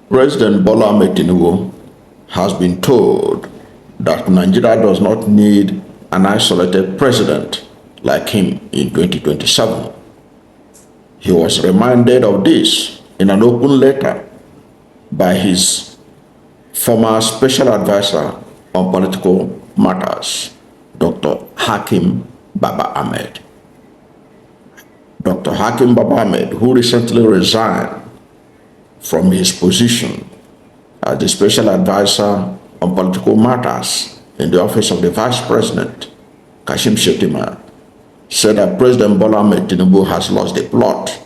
President Bola Ahmed Tinubu has been told that Nigeria does not need an isolated president like him in 2027. He was reminded of this in an open letter by his former special advisor on political matters, Dr. Hakeem Baba-Ahmed. Dr. Hakeem Baba-Ahmed, who recently resigned from his position as the special advisor on political matters in the office of the Vice President, said that President Bola Ahmed Tinubu has lost the plot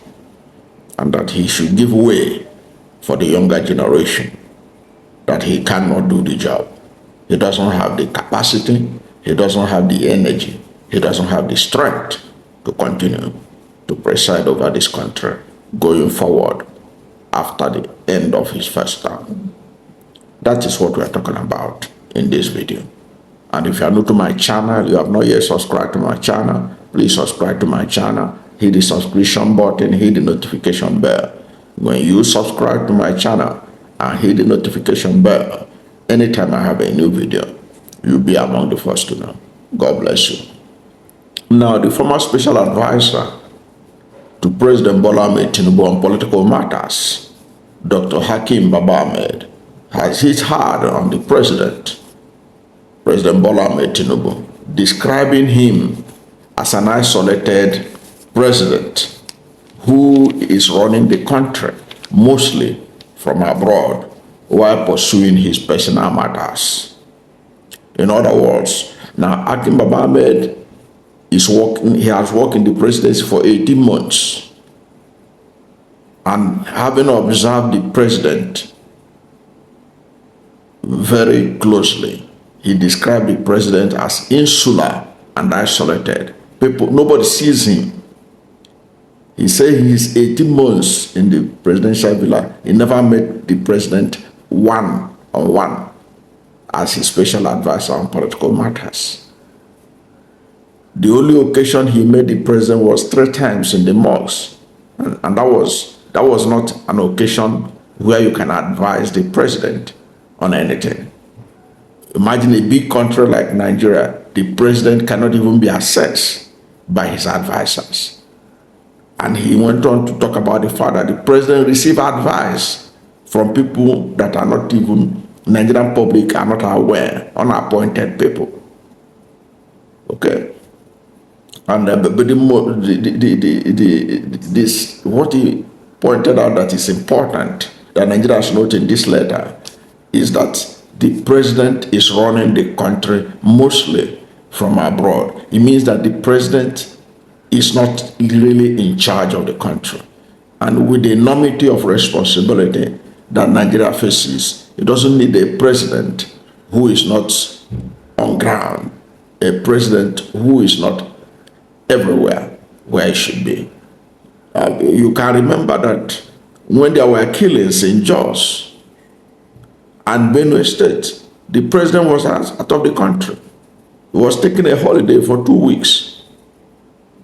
and that he should give way for the younger generation, that he cannot do the job. He doesn't have the capacity, he doesn't have the energy, he doesn't have the strength to continue to preside over this country going forward after the end of his first term. That is what we are talking about in this video. And if you are new to my channel, you have not yet subscribed to my channel, please subscribe to my channel, hit the subscription button, hit the notification bell. When you subscribe to my channel and hit the notification bell, anytime I have a new video, you'll be among the first to know. God bless you. Now, the former special advisor to President Bola Ahmed Tinubu on political matters, Dr. Hakeem Baba-Ahmed, has hit hard on the President Bola Ahmed Tinubu, describing him as an isolated president who is running the country mostly from abroad while pursuing his personal matters. In other words, now Hakeem Baba-Ahmed he has worked in the presidency for 18 months. And having observed the president very closely, he described the president as insular and isolated. Nobody sees him. He said he's 18 months in the presidential villa. He never met the president one-on-one as his special advisor on political matters. The only occasion he met the president was 3 times in the mosque. And that was not an occasion where you can advise the president on anything. Imagine a big country like Nigeria, the president cannot even be assessed by his advisors. And he went on to talk about the fact that the president received advice from people that are not even, Nigerian public are not aware, unappointed people. Okay? And what he pointed out that is important that Nigerians note in this letter is that the president is running the country mostly from abroad. It means that the president is not really in charge of the country. And with the enormity of responsibility that Nigeria faces, it doesn't need a president who is not on ground, a president who is not everywhere where it should be. You can remember that when there were killings in Jos and Benue State, the president was out of the country. He was taking a holiday for 2 weeks,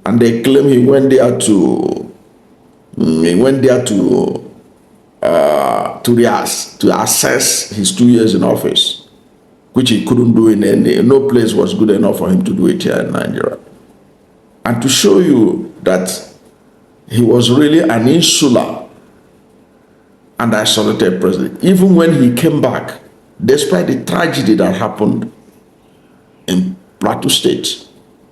and they claim he went there to assess his 2 years in office, which he couldn't do in no place was good enough for him to do it here in Nigeria. And to show you that he was really an insular and isolated president. Even when he came back, despite the tragedy that happened in Plateau State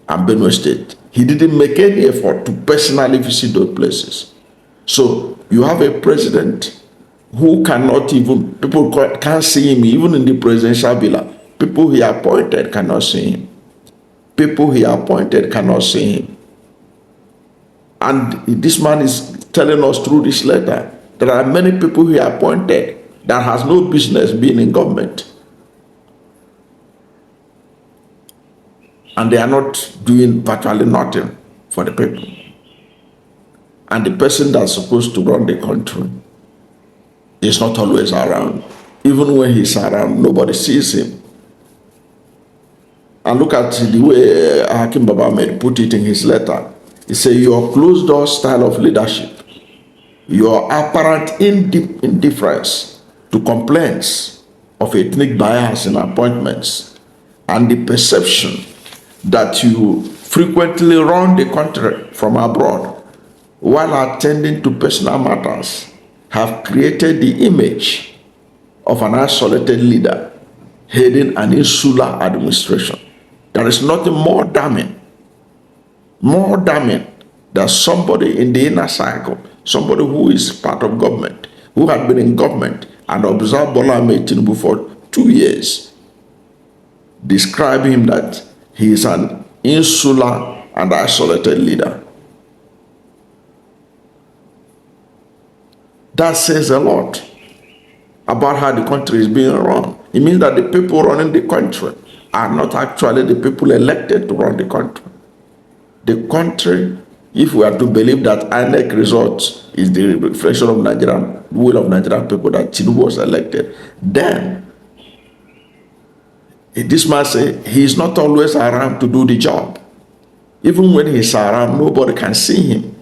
and Benue State, he didn't make any effort to personally visit those places. So you have a president who cannot even, people can't see him even in the presidential villa. People he appointed cannot see him. People he appointed cannot see him. And this man is telling us through this letter, there are many people he appointed that has no business being in government. And they are not doing virtually nothing for the people. And the person that's supposed to run the country is not always around. Even when he's around, nobody sees him. And look at the way Hakeem Baba-Ahmed put it in his letter. He said, your closed-door style of leadership, your apparent indifference to complaints of ethnic bias in appointments and the perception that you frequently run the country from abroad while attending to personal matters have created the image of an isolated leader heading an insular administration. There is nothing more damning than somebody in the inner circle, somebody who is part of government, who had been in government and observed Bola Ahmed Tinubu for 2 years, describe him that he is an insular and isolated leader. That says a lot about how the country is being run. It means that the people running the country are not actually the people elected to run the country. The country, if we are to believe that INEC results is the reflection of Nigerian will of Nigerian people, that Tinubu was elected, then this man say he is not always around to do the job. Even when he's around, nobody can see him.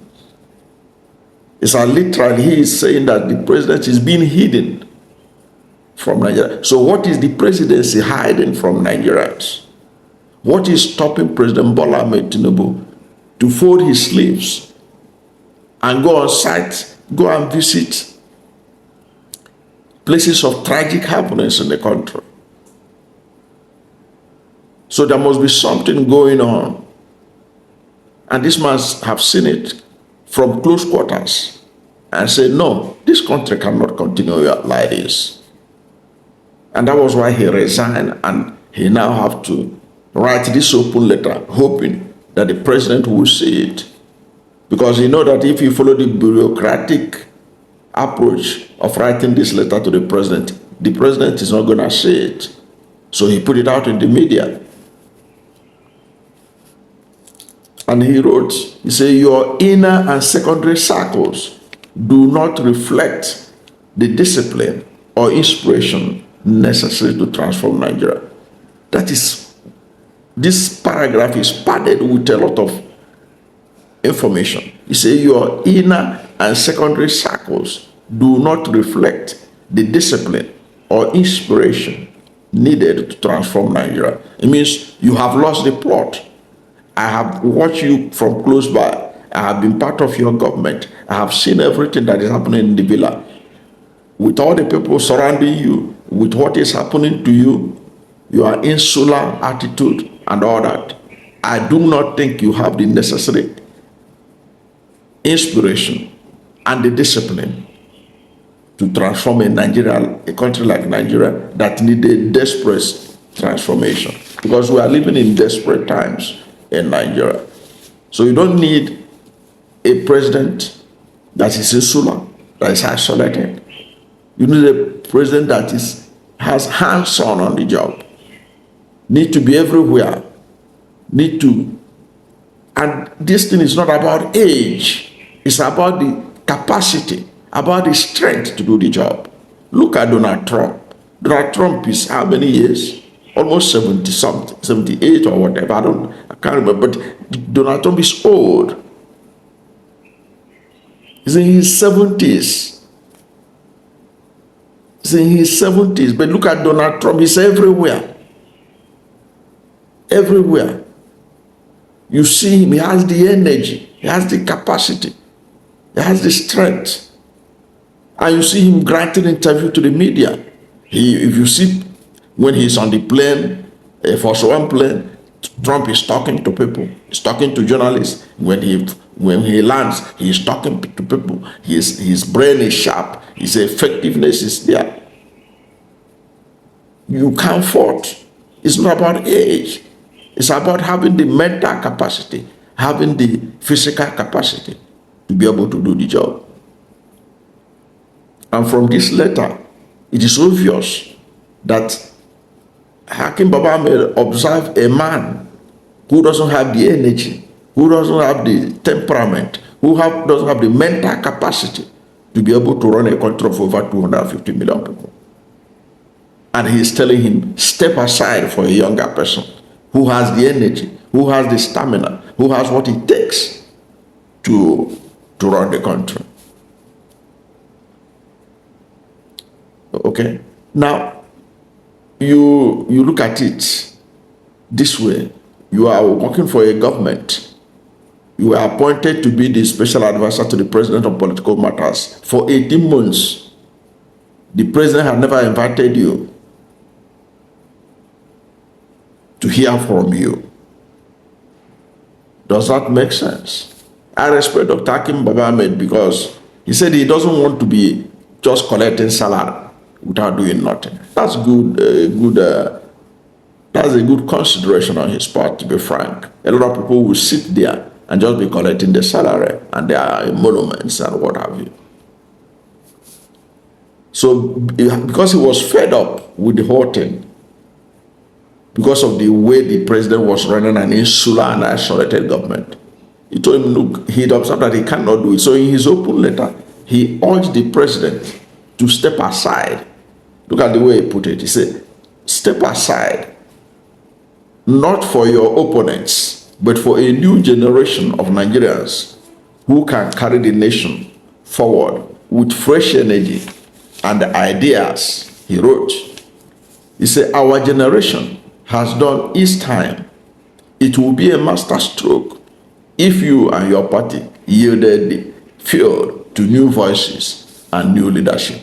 It's literally he is saying that the president is being hidden from Nigeria. So what is the presidency hiding from Nigerians? What is stopping President Bola Ahmed Tinubu to fold his sleeves and go on site, go and visit places of tragic happenings in the country? So there must be something going on. And this man have seen it from close quarters and say, no, this country cannot continue like this. And that was why he resigned, and he now have to write this open letter, hoping that the president will see it. Because he know that if you follow the bureaucratic approach of writing this letter to the president is not going to see it. So he put it out in the media. And he wrote, he said, your inner and secondary circles do not reflect the discipline or inspiration necessary to transform Nigeria. That is, this paragraph is padded with a lot of information. He said, your inner and secondary circles do not reflect the discipline or inspiration needed to transform Nigeria. It means you have lost the plot. I have watched you from close by. I have been part of your government. I have seen everything that is happening in the villa. With all the people surrounding you, with what is happening to you, your insular attitude and all that, I do not think you have the necessary inspiration and the discipline to transform a country like Nigeria that needed desperate transformation. Because we are living in desperate times in Nigeria. So you don't need a president that is insular, that is isolated. You need a president that has hands-on the job. Need to be everywhere. And this thing is not about age. It's about the capacity, about the strength to do the job. Look at Donald Trump. Donald Trump is how many years? Almost 70 something, 78 or whatever. I can't remember. But Donald Trump is old. He's in his 70s. He's in his 70s. But look at Donald Trump. He's everywhere. Everywhere. You see him. He has the energy. He has the capacity. He has the strength. And you see him granting interview to the media. If you see when he's on the plane, Force One plane, Trump is talking to people. He's talking to journalists. When he lands, he's talking to people. His brain is sharp. His effectiveness is there. You can't fault. It's not about age. It's about having the mental capacity, having the physical capacity to be able to do the job. And from this letter, it is obvious that Hakeem Baba-Ahmed observed a man who doesn't have the energy, who doesn't have the temperament, doesn't have the mental capacity to be able to run a country of over 250 million people. And he's telling him, step aside for a younger person who has the energy, who has the stamina, who has what it takes to run the country. Okay? Now, you look at it this way. You are working for a government. You were appointed to be the special advisor to the president on political matters for 18 months. The president had never invited you to hear from you. Does that make sense? I respect Dr. Hakeem Baba-Ahmed because he said he doesn't want to be just collecting salary without doing nothing. That's that's a good consideration on his part, to be frank. A lot of people will sit there and just be collecting the salary and their emoluments and what have you. So, because he was fed up with the whole thing, because of the way the president was running an insular and isolated government, he told him, look, he'd observed that he cannot do it. So in his open letter, he urged the president to step aside. Look at the way he put it. He said, step aside, not for your opponents, but for a new generation of Nigerians who can carry the nation forward with fresh energy and ideas. He wrote, he said, our generation has done its time. It will be a master stroke if you and your party yielded the field to new voices and new leadership.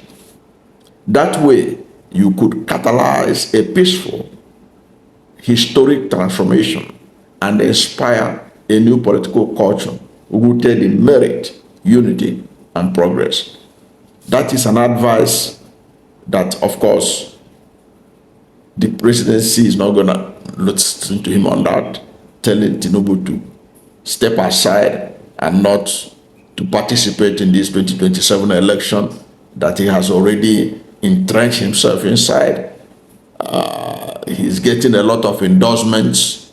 That way, you could catalyze a peaceful, historic transformation and inspire a new political culture rooted in merit, unity, and progress. That is an advice that, of course, the presidency is not going to listen to him on that, telling Tinubu to step aside and not to participate in this 2027 election that he has already entrenched himself inside. He's getting a lot of endorsements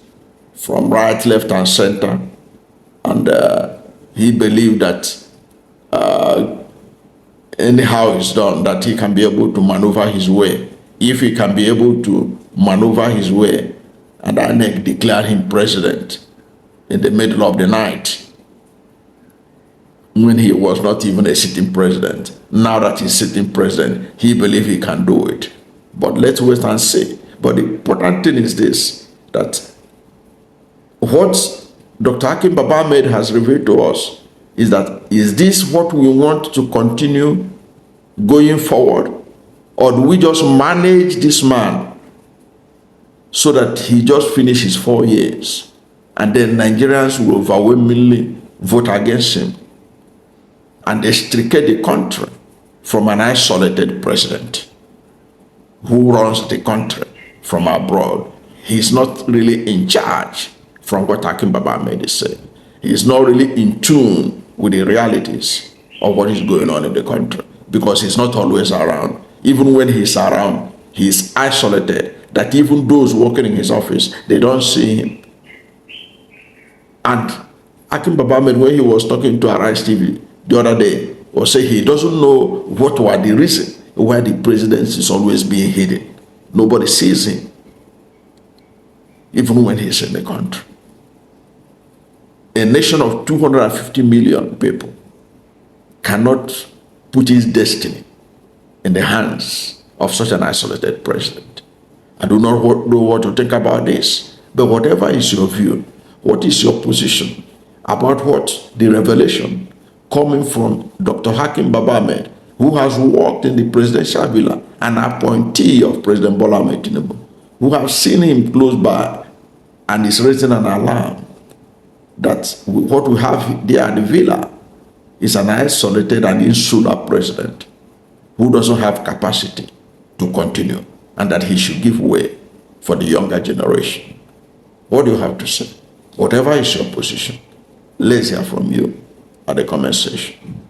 from right, left, and center. And he believed that anyhow it's done, that he can be able to maneuver his way. If he can be able to maneuver his way, and INEC declared him president in the middle of the night, when he was not even a sitting president. Now that he's sitting president, he believes he can do it. But let's wait and see. But the important thing is this, that what Dr. Hakeem Baba-Ahmed has revealed to us is that, is this what we want to continue going forward? Or do we just manage this man so that he just finishes 4 years and then Nigerians will overwhelmingly vote against him and extricate the country from an isolated president who runs the country from abroad? He's not really in charge, from what Hakeem Baba-Ahmed is saying. He's not really in tune with the realities of what is going on in the country, because he's not always around. Even when he's around, he's isolated, that even those working in his office, they don't see him. And Hakeem Baba-Ahmed, when he was talking to Arise TV the other day, was saying he doesn't know what were the reason why the presidency is always being hidden. Nobody sees him, even when he's in the country. A nation of 250 million people cannot put its destiny in the hands of such an isolated president. I do not know what to think about this, but whatever is your view, what is your position about what the revelation coming from Dr. Hakeem Baba-Ahmed, who has worked in the presidential villa, an appointee of President Bola Ahmed Tinubu, who have seen him close by and is raising an alarm that what we have there at the villa is an isolated and insular president who doesn't have capacity to continue, and that he should give way for the younger generation. What do you have to say? Whatever is your position, let's hear from you at the comment section.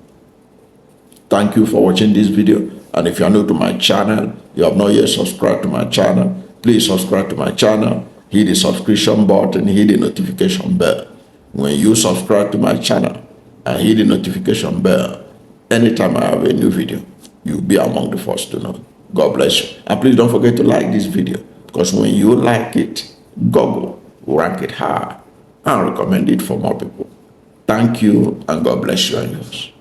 Thank you for watching this video, and if you are new to my channel, you have not yet subscribed to my channel, please subscribe to my channel, hit the subscription button, hit the notification bell. When you subscribe to my channel and hit the notification bell, anytime I have a new video, you'll be among the first to know. God bless you. And please don't forget to like this video, because when you like it, Google will rank it high and recommend it for more people. Thank you, and God bless you and yours.